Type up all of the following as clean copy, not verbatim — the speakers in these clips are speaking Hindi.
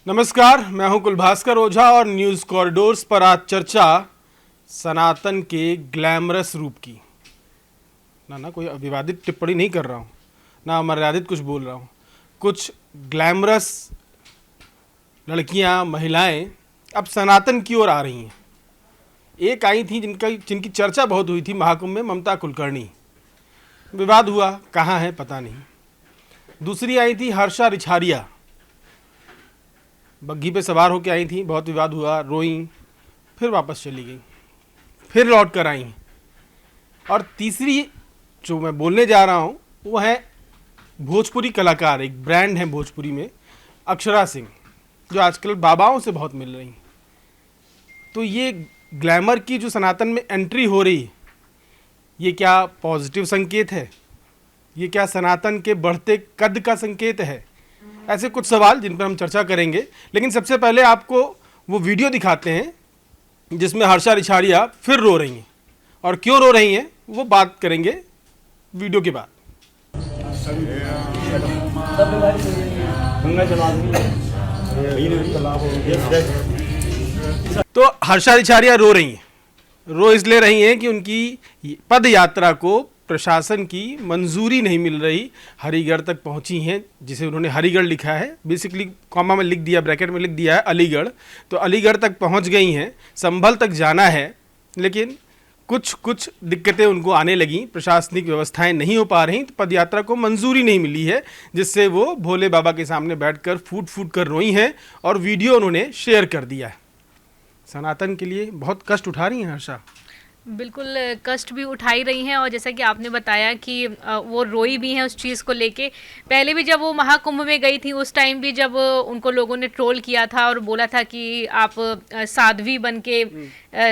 नमस्कार, मैं हूं कुलभास्कर ओझा और न्यूज़ कॉरिडोर्स पर आज चर्चा सनातन के ग्लैमरस रूप की। ना कोई विवादित टिप्पणी नहीं कर रहा हूं, ना अमर्यादित कुछ बोल रहा हूं। कुछ ग्लैमरस लड़कियां, महिलाएं अब सनातन की ओर आ रही हैं। एक आई थी जिनकी चर्चा बहुत हुई थी महाकुंभ में, ममता कुलकर्णी। विवाद हुआ, कहाँ है पता नहीं। दूसरी आई थी हर्षा रिछारिया, बग्घी पे सवार होकर आई थी, बहुत विवाद हुआ, रोई, फिर वापस चली गई, फिर लौट कर आई। और तीसरी जो मैं बोलने जा रहा हूँ वो है भोजपुरी कलाकार, एक ब्रांड है भोजपुरी में, अक्षरा सिंह, जो आजकल बाबाओं से बहुत मिल रही। तो ये ग्लैमर की जो सनातन में एंट्री हो रही, ये क्या पॉजिटिव संकेत है? ये क्या सनातन के बढ़ते कद का संकेत है? ऐसे कुछ सवाल जिन पर हम चर्चा करेंगे। लेकिन सबसे पहले आपको वो वीडियो दिखाते हैं जिसमें हर्षा रिछारिया फिर रो रही हैं, और क्यों रो रही हैं वो बात करेंगे वीडियो के बाद। तो हर्षा रिछारिया रो रही हैं, रो इसलिए रही हैं कि उनकी पद यात्रा को प्रशासन की मंजूरी नहीं मिल रही। हरिगढ़ तक पहुंची हैं, जिसे उन्होंने हरिगढ़ लिखा है, बेसिकली कॉमा में लिख दिया, ब्रैकेट में लिख दिया है अलीगढ़। तो अलीगढ़ तक पहुंच गई हैं, संभल तक जाना है, लेकिन कुछ दिक्कतें उनको आने लगी, प्रशासनिक व्यवस्थाएं नहीं हो पा रही, तो पदयात्रा को मंजूरी नहीं मिली है, जिससे वो भोले बाबा के सामने बैठकर फूट फूट कर रोई हैं और वीडियो उन्होंने शेयर कर दिया है। सनातन के लिए बहुत कष्ट उठा रही हैं हर्षा। बिल्कुल कष्ट भी उठाई रही हैं, और जैसा कि आपने बताया कि वो रोई भी हैं उस चीज़ को लेके। पहले भी जब वो महाकुंभ में गई थी, उस टाइम भी जब उनको लोगों ने ट्रोल किया था और बोला था कि आप साध्वी बन के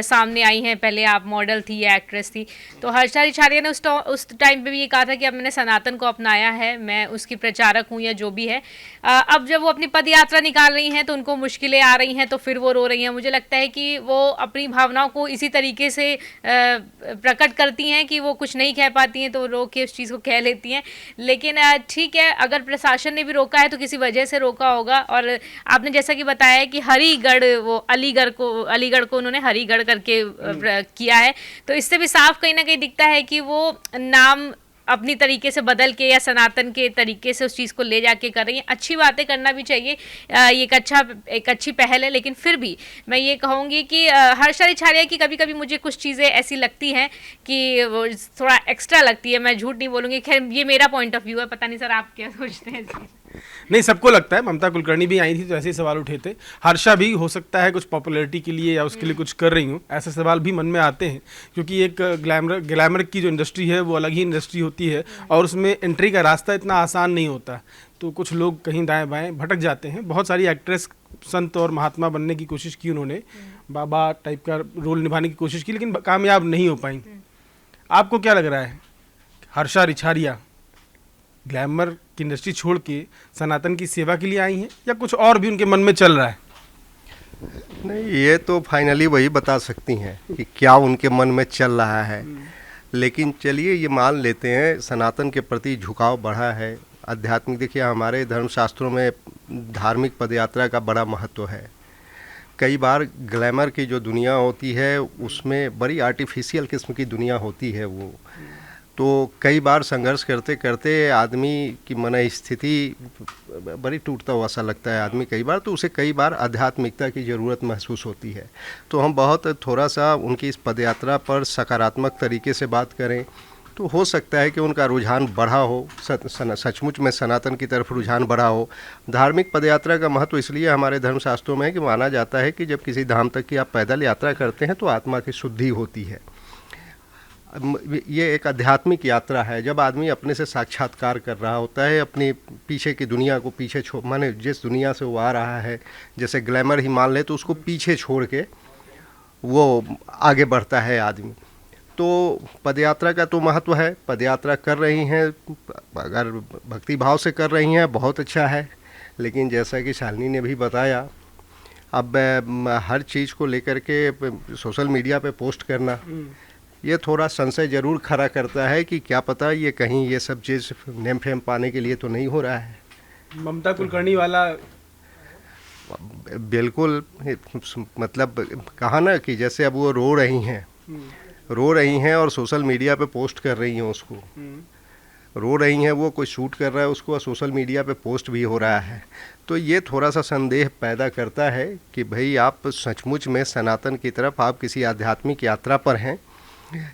सामने आई हैं, पहले आप मॉडल थी या एक्ट्रेस थी। तो हर्षा रिछारिया ने उस टाइम पे भी ये कहा था कि अब मैंने सनातन को अपनाया है, मैं उसकी प्रचारक हूँ या जो भी है। अब जब वो अपनी पद यात्रा निकाल रही हैं तो उनको मुश्किलें आ रही हैं, तो फिर वो रो रही हैं। मुझे लगता है कि वो अपनी भावनाओं को इसी तरीके से प्रकट करती हैं कि वो कुछ नहीं कह पाती हैं तो रो के उस चीज़ को कह लेती हैं। लेकिन ठीक है, अगर प्रशासन ने भी रोका है तो किसी वजह से रोका होगा। और आपने जैसा कि बताया कि हरिगढ़, वो अलीगढ़ को उन्होंने हरिगढ़ करके किया है, तो इससे भी साफ कहीं ना कहीं दिखता है कि वो नाम अपनी तरीके से बदल के या सनातन के तरीके से उस चीज़ को ले जाके कर रही हैं। अच्छी बातें करना भी चाहिए, ये एक अच्छी पहल है। लेकिन फिर भी मैं ये कहूँगी कि हर्षा रिछारिया की कभी कभी मुझे कुछ चीज़ें ऐसी लगती हैं कि वो थोड़ा एक्स्ट्रा लगती है, मैं झूठ नहीं बोलूँगी। खैर, ये मेरा पॉइंट ऑफ व्यू है, पता नहीं सर आप क्या सोचते हैं इसकी? नहीं, सबको लगता है। ममता कुलकर्णी भी आई थी तो ऐसे ही सवाल उठे थे। हर्षा भी हो सकता है कुछ पॉपुलैरिटी के लिए या उसके लिए कुछ कर रही हूँ, ऐसे सवाल भी मन में आते हैं, क्योंकि एक ग्लैमर की जो इंडस्ट्री है वो अलग ही इंडस्ट्री होती है और उसमें एंट्री का रास्ता इतना आसान नहीं होता। तो कुछ लोग कहीं दाएँ बाएँ भटक जाते हैं। बहुत सारी एक्ट्रेस संत और महात्मा बनने की कोशिश की उन्होंने, बाबा टाइप का रोल निभाने की कोशिश की, लेकिन कामयाब नहीं हो पाई। आपको क्या लग रहा है, हर्षा रिछारिया ग्लैमर की इंडस्ट्री छोड़ के सनातन की सेवा के लिए आई हैं या कुछ और भी उनके मन में चल रहा है? नहीं, ये तो फाइनली वही बता सकती हैं कि क्या उनके मन में चल रहा है। लेकिन चलिए ये मान लेते हैं सनातन के प्रति झुकाव बढ़ा है। आध्यात्मिक, देखिए हमारे धर्मशास्त्रों में धार्मिक पदयात्रा का बड़ा महत्व है। कई बार ग्लैमर की जो दुनिया होती है उसमें बड़ी आर्टिफिशियल किस्म की दुनिया होती है वो, तो कई बार संघर्ष करते करते आदमी की मन स्थिति बड़ी टूटता हुआ सा लगता है आदमी कई बार, तो उसे कई बार आध्यात्मिकता की ज़रूरत महसूस होती है। तो हम बहुत थोड़ा सा उनकी इस पदयात्रा पर सकारात्मक तरीके से बात करें तो हो सकता है कि उनका रुझान बढ़ा हो, सचमुच में सनातन की तरफ रुझान बढ़ा हो। धार्मिक पदयात्रा का महत्व इसलिए हमारे धर्मशास्त्रों में है कि माना जाता है कि जब किसी धाम तक की आप पैदल यात्रा करते हैं तो आत्मा की शुद्धि होती है। ये एक आध्यात्मिक यात्रा है। जब आदमी अपने से साक्षात्कार कर रहा होता है, अपनी पीछे की दुनिया को पीछे छोड़, माने जिस दुनिया से वो आ रहा है, जैसे ग्लैमर ही मान ले, तो उसको पीछे छोड़ के वो आगे बढ़ता है आदमी। तो पदयात्रा का तो महत्व है। पदयात्रा कर रही हैं, अगर भक्ति भाव से कर रही हैं बहुत अच्छा है। लेकिन जैसा कि शालिनी ने भी बताया, अब हर चीज़ को लेकर के सोशल मीडिया पे पोस्ट करना, ये थोड़ा संशय जरूर खड़ा करता है कि क्या पता ये कहीं ये सब चीज़ नेम फेम पाने के लिए तो नहीं हो रहा है। ममता कुलकर्णी वाला बिल्कुल, मतलब कहा ना कि जैसे अब वो रो रही हैं और सोशल मीडिया पे पोस्ट कर रही हैं उसको, रो रही हैं, वो कोई शूट कर रहा है उसको और सोशल मीडिया पे पोस्ट भी हो रहा है। तो ये थोड़ा सा संदेह पैदा करता है कि भाई आप सचमुच में सनातन की तरफ आप किसी आध्यात्मिक यात्रा पर हैं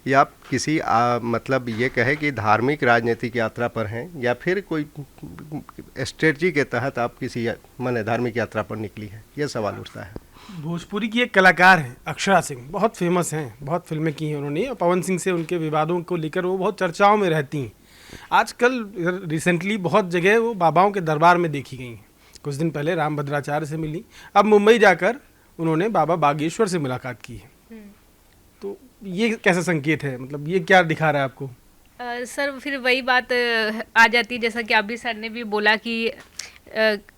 या आप किसी मतलब ये कहे कि धार्मिक राजनीतिक यात्रा पर हैं या फिर कोई स्ट्रेटजी के तहत आप किसी माने धार्मिक यात्रा पर निकली है, ये सवाल उठता है। भोजपुरी की एक कलाकार हैं अक्षरा सिंह, बहुत फेमस हैं, बहुत फिल्में की हैं उन्होंने, और पवन सिंह से उनके विवादों को लेकर वो बहुत चर्चाओं में रहती हैं। आजकल रिसेंटली बहुत जगह वो बाबाओं के दरबार में देखी गई हैं। कुछ दिन पहले रामभद्राचार्य से मिली, अब मुंबई जाकर उन्होंने बाबा बागेश्वर से मुलाकात की है। तो ये कैसा संकेत है, मतलब ये क्या दिखा रहा है आपको? सर फिर वही बात आ जाती है, जैसा कि अभी सर ने भी बोला कि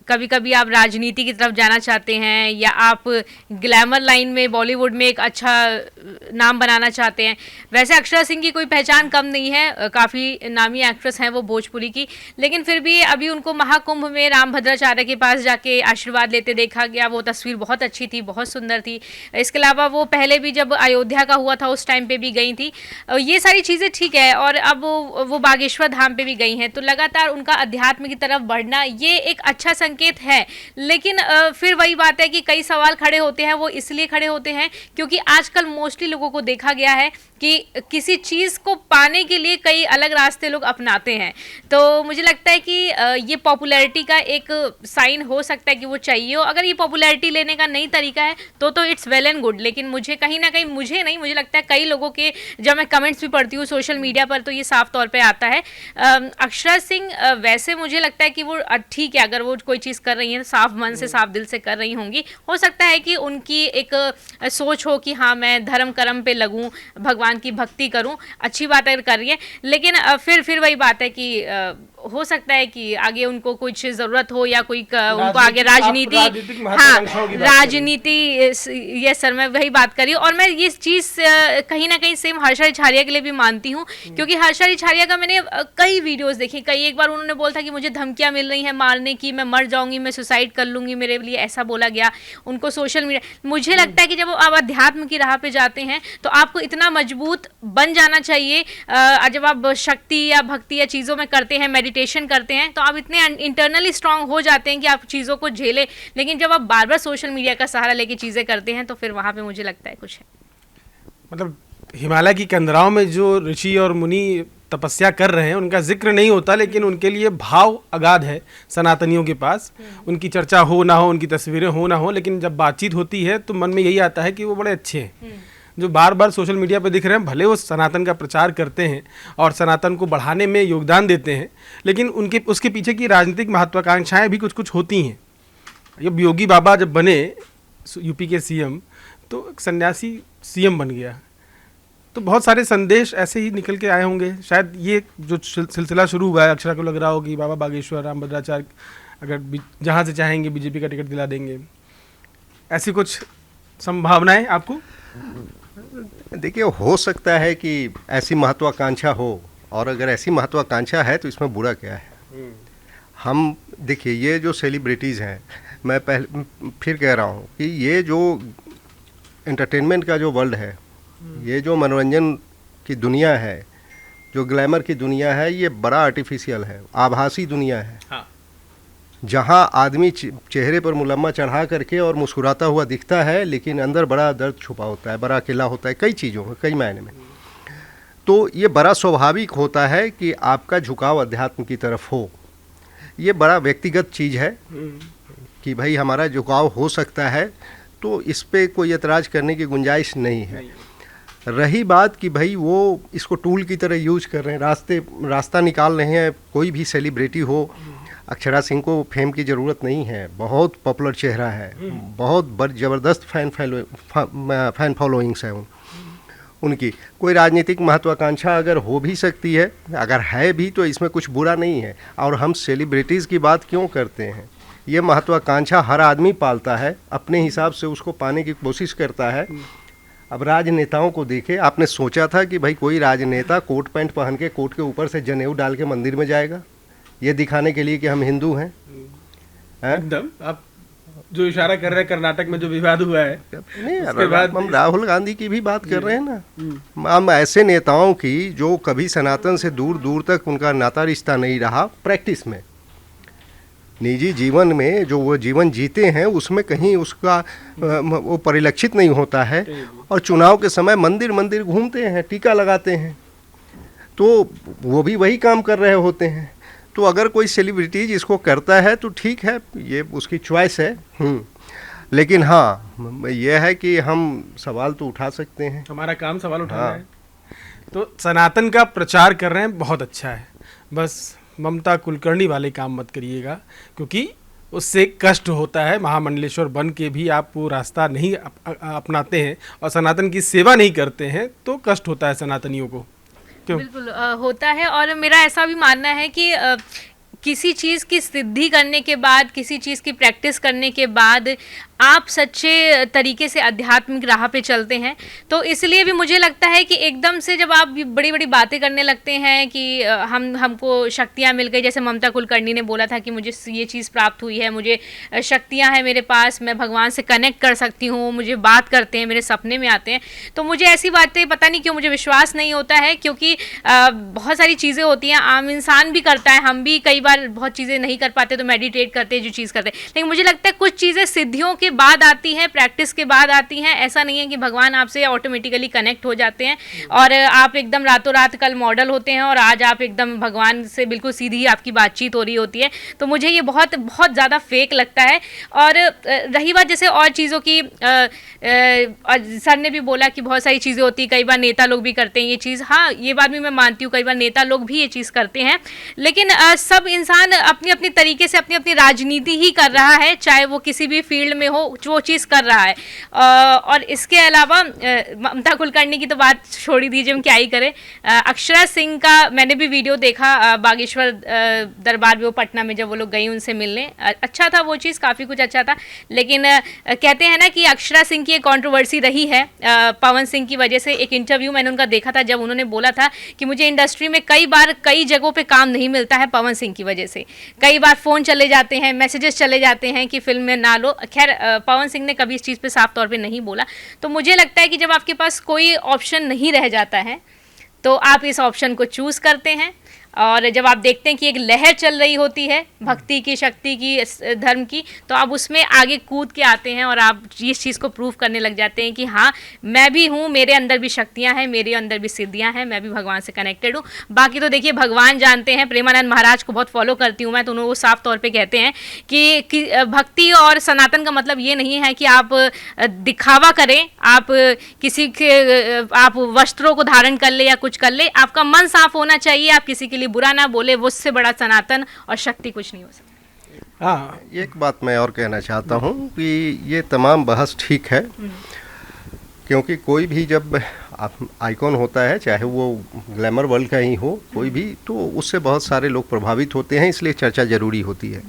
कभी कभी आप राजनीति की तरफ जाना चाहते हैं या आप ग्लैमर लाइन में बॉलीवुड में एक अच्छा नाम बनाना चाहते हैं। वैसे अक्षरा सिंह की कोई पहचान कम नहीं है, काफ़ी नामी एक्ट्रेस हैं वो भोजपुरी की, लेकिन फिर भी अभी उनको महाकुंभ में रामभद्राचार्य के पास जाके आशीर्वाद लेते देखा गया। वो तस्वीर बहुत अच्छी थी, बहुत सुंदर थी। इसके अलावा वो पहले भी जब अयोध्या का हुआ था उस टाइम पे भी गई थी। ये सारी चीज़ें ठीक है, और अब वो बागेश्वर धाम पे भी गई हैं, तो लगातार उनका अध्यात्म की तरफ बढ़ना ये एक अच्छा संकेत है। लेकिन फिर वही बात है कि कई सवाल खड़े होते हैं, वो इसलिए खड़े होते हैं क्योंकि आजकल मोस्टली लोगों को देखा गया है कि किसी चीज़ को पाने के लिए कई अलग रास्ते लोग अपनाते हैं। तो मुझे लगता है कि ये पॉपुलैरिटी का एक साइन हो सकता है कि वो चाहिए हो। अगर ये पॉपुलैरिटी लेने का नई तरीका है तो इट्स वेल एंड गुड, लेकिन मुझे कहीं ना कहीं मुझे लगता है कई लोगों के, जब मैं कमेंट्स भी पढ़ती हूँ सोशल मीडिया पर, तो ये साफ तौर पर आता है। अक्षरा सिंह वैसे मुझे लगता है कि वो ठीक है, अगर वो कोई चीज़ कर रही हैं साफ मन से साफ दिल से कर रही होंगी। हो सकता है कि उनकी एक सोच हो कि हाँ मैं धर्म कर्म पे लगूं, भगवान की भक्ति करूं, अच्छी बात अगर कर रही है। लेकिन फिर वही बात है कि हो सकता है कि आगे उनको कुछ ज़रूरत हो या कोई उनको आगे राजनीति, हाँ राजनीति, यस सर मैं वही बात करी। और मैं ये चीज़ कहीं ना कहीं सेम हर्षा रिछारिया के लिए भी मानती हूँ, क्योंकि हर्षा रिछारिया का मैंने कई वीडियोस देखी। एक बार उन्होंने बोला था कि मुझे धमकियाँ मिल रही हैं मारने की, मैं मर जाऊंगी, मैं सुसाइड कर लूंगी, मेरे लिए ऐसा बोला गया। उनको सोशल मीडिया, मुझे लगता है कि जब आप अध्यात्म की राह पे जाते हैं तो आपको इतना मजबूत बन जाना चाहिए। जब आप शक्ति या भक्ति या चीज़ों में करते हैं, मेडिटेशन करते हैं, तो आप इतने इंटरनली स्ट्रांग हो जाते हैं कि आप चीज़ों को झेलें। लेकिन जब आप बार बार सोशल मीडिया का सहारा लेके चीज़ें करते हैं तो फिर वहाँ पे मुझे लगता है कुछ है। मतलब हिमालय की कंदराओं में जो ऋषि और मुनि तपस्या कर रहे हैं उनका जिक्र नहीं होता, लेकिन उनके लिए भाव अगाध है सनातनियों के पास। उनकी चर्चा हो ना हो, उनकी तस्वीरें हो ना हो, लेकिन जब बातचीत होती है तो मन में यही आता है कि वो बड़े अच्छे हैं। जो बार बार सोशल मीडिया पे दिख रहे हैं, भले वो सनातन का प्रचार करते हैं और सनातन को बढ़ाने में योगदान देते हैं, लेकिन उसके पीछे की राजनीतिक महत्वाकांक्षाएं भी कुछ कुछ होती हैं। जब योगी बाबा जब बने यूपी के सीएम, तो एक सन्यासी सीएम बन गया, तो बहुत सारे संदेश ऐसे ही निकल के आए होंगे। शायद ये जो सिलसिला शुरू हुआ है, अक्षरा को लग रहा हो कि बाबा बागेश्वर, रामभद्राचार्य अगर जहाँ से चाहेंगे बीजेपी का टिकट दिला देंगे, ऐसी कुछ संभावनाएं आपको? देखिए, हो सकता है कि ऐसी महत्वाकांक्षा हो, और अगर ऐसी महत्वाकांक्षा है तो इसमें बुरा क्या है। हम देखिए, ये जो सेलिब्रिटीज़ हैं, मैं पहले फिर कह रहा हूँ कि ये जो एंटरटेनमेंट का जो वर्ल्ड है, ये जो मनोरंजन की दुनिया है, जो ग्लैमर की दुनिया है, ये बड़ा आर्टिफिशियल है, आभासी दुनिया है। हाँ। जहाँ आदमी चेहरे पर मुलम्मा चढ़ा करके और मुस्कुराता हुआ दिखता है, लेकिन अंदर बड़ा दर्द छुपा होता है, बड़ा अकेला होता है, कई चीज़ों में, कई मायने में। तो ये बड़ा स्वाभाविक होता है कि आपका झुकाव अध्यात्म की तरफ हो। ये बड़ा व्यक्तिगत चीज़ है कि भाई हमारा झुकाव हो सकता है, तो इस पर कोई एतराज़ करने की गुंजाइश नहीं है। रही बात कि भाई वो इसको टूल की तरह यूज कर रहे हैं, रास्ता निकाल रहे हैं, कोई भी सेलिब्रिटी हो। अक्षरा सिंह को फेम की ज़रूरत नहीं है, बहुत पॉपुलर चेहरा है, बहुत ज़बरदस्त फैन फॉलोइंग्स है उनकी। कोई राजनीतिक महत्वाकांक्षा अगर हो भी सकती है, अगर है भी, तो इसमें कुछ बुरा नहीं है। और हम सेलिब्रिटीज़ की बात क्यों करते हैं? ये महत्वाकांक्षा हर आदमी पालता है, अपने हिसाब से उसको पाने की कोशिश करता है। अब राजनेताओं को देखे, आपने सोचा था कि भाई कोई राजनेता कोट पैंट पहन के कोट के ऊपर से जनेऊ डाल के मंदिर में जाएगा, ये दिखाने के लिए कि हम हिंदू हैं? एकदम। आप जो इशारा कर रहे हैं कर्नाटक में जो विवाद हुआ है, नहीं, उसके बाद हम राहुल गांधी की भी बात कर रहे हैं ना। हम ऐसे नेताओं की जो कभी सनातन से दूर दूर तक उनका नाता रिश्ता नहीं रहा, प्रैक्टिस में निजी जीवन में जो वो जीवन जीते हैं उसमें कहीं उसका वो परिलक्षित नहीं होता है, और चुनाव के समय मंदिर मंदिर घूमते हैं, टीका लगाते हैं, तो वो भी वही काम कर रहे होते हैं। तो अगर कोई सेलिब्रिटीज इसको करता है तो ठीक है, ये उसकी चॉइस है। लेकिन हाँ, ये है कि हम सवाल तो उठा सकते हैं, हमारा काम सवाल उठाना हाँ। है। तो सनातन का प्रचार कर रहे हैं, बहुत अच्छा है, बस ममता कुलकर्णी वाले काम मत करिएगा, क्योंकि उससे कष्ट होता है। महामंडलेश्वर बन के भी आप वो रास्ता नहीं अपनाते हैं और सनातन की सेवा नहीं करते हैं तो कष्ट होता है सनातनियों को। क्यों? बिल्कुल होता है। और मेरा ऐसा भी मानना है कि किसी चीज़ की सिद्धि करने के बाद, किसी चीज़ की प्रैक्टिस करने के बाद आप सच्चे तरीके से आध्यात्मिक राह पे चलते हैं। तो इसलिए भी मुझे लगता है कि एकदम से जब आप बड़ी बड़ी बातें करने लगते हैं कि हमको शक्तियाँ मिल गई, जैसे ममता कुलकर्णी ने बोला था कि मुझे ये चीज़ प्राप्त हुई है, मुझे शक्तियाँ हैं मेरे पास, मैं भगवान से कनेक्ट कर सकती हूँ, मुझे बात करते हैं, मेरे सपने में आते हैं, तो मुझे ऐसी बातें पता नहीं क्यों मुझे विश्वास नहीं होता है। क्योंकि बहुत सारी चीज़ें होती हैं, आम इंसान भी करता है, हम भी कई बार बहुत चीज़ें नहीं कर पाते तो मेडिटेट करते हैं, जो चीज़ करते हैं, लेकिन मुझे लगता है कुछ चीज़ें सिद्धियों के बाद आती हैं, प्रैक्टिस के बाद आती हैं। ऐसा नहीं है कि भगवान आपसे ऑटोमेटिकली कनेक्ट हो जाते हैं और आप एकदम रातों रात कल मॉडल होते हैं और आज आप एकदम भगवान से बिल्कुल सीधी आपकी बातचीत हो रही होती है। तो मुझे ये बहुत बहुत ज़्यादा फेक लगता है। और रही बात जैसे और चीज़ों की, सर ने भी बोला कि बहुत सारी चीज़ें होती हैं, कई बार नेता लोग भी करते हैं ये चीज़। हाँ, ये बात भी मैं मानती हूँ, कई बार नेता लोग भी ये चीज़ करते हैं, लेकिन सब इंसान अपनी अपनी तरीके से अपनी अपनी राजनीति ही कर रहा है, चाहे वो किसी भी फील्ड में हो, वो चीज़ कर रहा है। और इसके अलावा ममता कुलकर्णी की तो बात छोड़ ही दीजिए, हम क्या ही करें। अक्षरा सिंह का मैंने भी वीडियो देखा, बागेश्वर दरबार में, वो पटना में जब वो लोग गई उनसे मिलने, अच्छा था वो चीज़, काफ़ी कुछ अच्छा था। लेकिन कहते हैं ना कि अक्षरा सिंह की एक कॉन्ट्रोवर्सी रही है पवन सिंह की वजह से। एक इंटरव्यू मैंने उनका देखा था जब उन्होंने बोला था कि मुझे इंडस्ट्री में कई बार कई जगहों पे काम नहीं मिलता है पवन सिंह की वजह से, कई बार फ़ोन चले जाते हैं, मैसेजेस चले जाते हैं कि फिल्म में ना लो। खैर पवन सिंह ने कभी इस चीज़ पे साफ तौर पे नहीं बोला। तो मुझे लगता है कि जब आपके पास कोई ऑप्शन नहीं रह जाता है तो आप इस ऑप्शन को चूज़ करते हैं, और जब आप देखते हैं कि एक लहर चल रही होती है भक्ति की, शक्ति की, धर्म की, तो आप उसमें आगे कूद के आते हैं और आप इस चीज़ को प्रूव करने लग जाते हैं कि हाँ, मैं भी हूँ, मेरे अंदर भी शक्तियाँ हैं, मेरे अंदर भी सिद्धियाँ हैं, मैं भी भगवान से कनेक्टेड हूँ। बाकी तो देखिए भगवान जानते हैं। प्रेमानंद महाराज को बहुत फॉलो करती हूँ मैं, तो उन्होंने वो साफ तौर पर कहते हैं कि भक्ति और सनातन का मतलब ये नहीं है कि आप दिखावा करें, आप किसी के आप वस्त्रों को धारण कर ले या कुछ कर ले, आपका मन साफ होना चाहिए, आप किसी के बुरा ना बोले, वो उससे बड़ा सनातन और शक्ति कुछ नहीं हो सकती। हाँ, एक बात मैं और कहना चाहता हूँ कि ये तमाम बहस ठीक है, क्योंकि कोई भी जब आइकॉन होता है, चाहे वो ग्लैमर वर्ल्ड का ही हो कोई भी, तो उससे बहुत सारे लोग प्रभावित होते हैं, इसलिए चर्चा ज़रूरी होती है।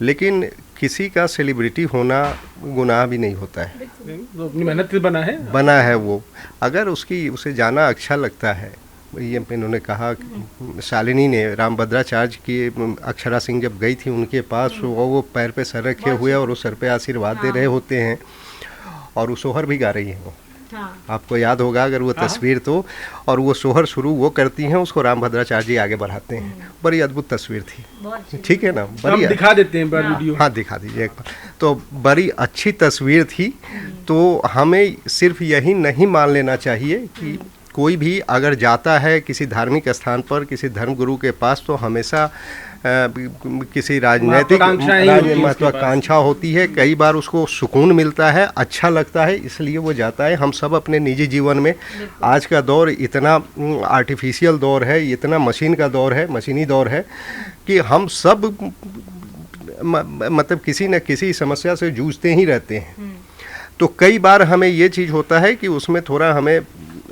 लेकिन किसी का सेलिब्रिटी होना गुनाह भी नहीं होता है, तो अपनी मेहनत से बना है वो। अगर उसे जाना अच्छा लगता है, ये इन्होंने कहा, शालिनी ने, रामभद्राचार्य की अक्षरा सिंह जब गई थी उनके पास, वो पैर पे सर रखे हुए और वो सर पे आशीर्वाद दे रहे होते हैं, और वो सोहर भी गा रही हैं वो। हाँ। आपको याद होगा अगर वो तस्वीर तो, और वो सोहर शुरू वो करती हैं, उसको रामभद्राचार्य जी आगे बढ़ाते हैं। बड़ी अद्भुत तस्वीर थी, ठीक है ना? बड़ी दिखा देते हैं वीडियो। हाँ, दिखा दीजिए एक बार। तो बड़ी अच्छी तस्वीर थी। तो हमें सिर्फ यही नहीं मान लेना चाहिए कि कोई भी अगर जाता है किसी धार्मिक स्थान पर, किसी धर्मगुरु के पास, तो हमेशा किसी राजनीतिक महत्वाकांक्षा होती है। कई बार उसको सुकून मिलता है, अच्छा लगता है, इसलिए वो जाता है। हम सब अपने निजी जीवन में, आज का दौर इतना आर्टिफिशियल दौर है, इतना मशीन का दौर है, मशीनी दौर है, कि हम सब मतलब किसी न किसी समस्या से जूझते ही रहते हैं। तो कई बार हमें ये चीज़ होता है कि उसमें थोड़ा हमें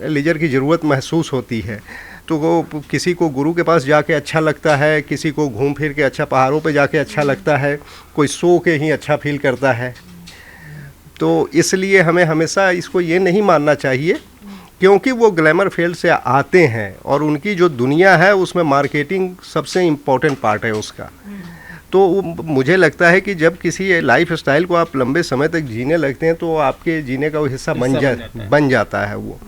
लीजर की ज़रूरत महसूस होती है। तो वो किसी को गुरु के पास जाके अच्छा लगता है, किसी को घूम फिर के अच्छा पहाड़ों पे जाके अच्छा लगता है, कोई सो के ही अच्छा फील करता है। तो इसलिए हमें हमेशा इसको ये नहीं मानना चाहिए, क्योंकि वो ग्लैमर फील्ड से आते हैं और उनकी जो दुनिया है उसमें मार्केटिंग सबसे इम्पोर्टेंट पार्ट है उसका। मुझे लगता है कि जब किसी लाइफ स्टाइल को आप लंबे समय तक जीने लगते हैं तो आपके जीने का वो हिस्सा बन जाता है वो।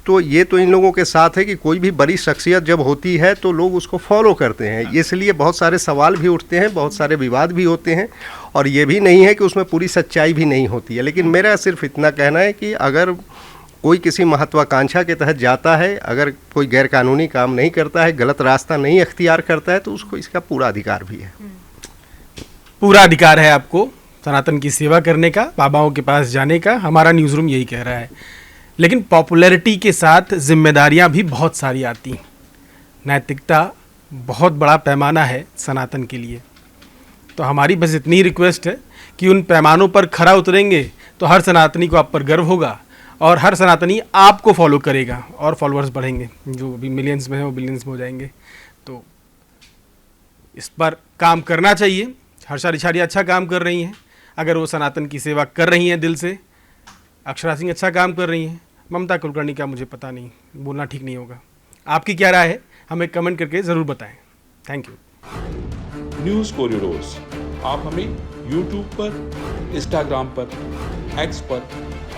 तो ये तो इन लोगों के साथ है कि कोई भी बड़ी शख्सियत जब होती है तो लोग उसको फॉलो करते हैं, इसलिए बहुत सारे सवाल भी उठते हैं, बहुत सारे विवाद भी होते हैं, और ये भी नहीं है कि उसमें पूरी सच्चाई भी नहीं होती है। लेकिन मेरा सिर्फ इतना कहना है कि अगर कोई किसी महत्वाकांक्षा के तहत जाता है, अगर कोई गैरकानूनी काम नहीं करता है, गलत रास्ता नहीं अख्तियार करता है, तो उसको इसका पूरा अधिकार भी है। पूरा अधिकार है आपको सनातन की सेवा करने का, बाबाओं के पास जाने का, हमारा न्यूज़ रूम यही कह रहा है। लेकिन पॉपुलैरिटी के साथ जिम्मेदारियां भी बहुत सारी आती हैं। नैतिकता बहुत बड़ा पैमाना है सनातन के लिए। तो हमारी बस इतनी रिक्वेस्ट है कि उन पैमानों पर खरा उतरेंगे तो हर सनातनी को आप पर गर्व होगा और हर सनातनी आपको फॉलो करेगा और फॉलोअर्स बढ़ेंगे, जो अभी मिलियंस में है वो बिलियंस में हो जाएंगे। तो इस पर काम करना चाहिए। हर्षा रिछाड़ी अच्छा काम कर रही हैं, अगर वो सनातन की सेवा कर रही हैं दिल से। अक्षरा सिंह अच्छा काम कर रही हैं। ममता कुलकर्णी का मुझे पता नहीं, बोलना ठीक नहीं होगा। आपकी क्या राय है, हमें कमेंट करके ज़रूर बताएं। Thank you. न्यूज़ कोरिडोर्स आप हमें यूट्यूब पर, इंस्टाग्राम पर, एक्स पर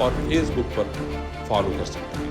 और फेसबुक पर फॉलो कर सकते हैं।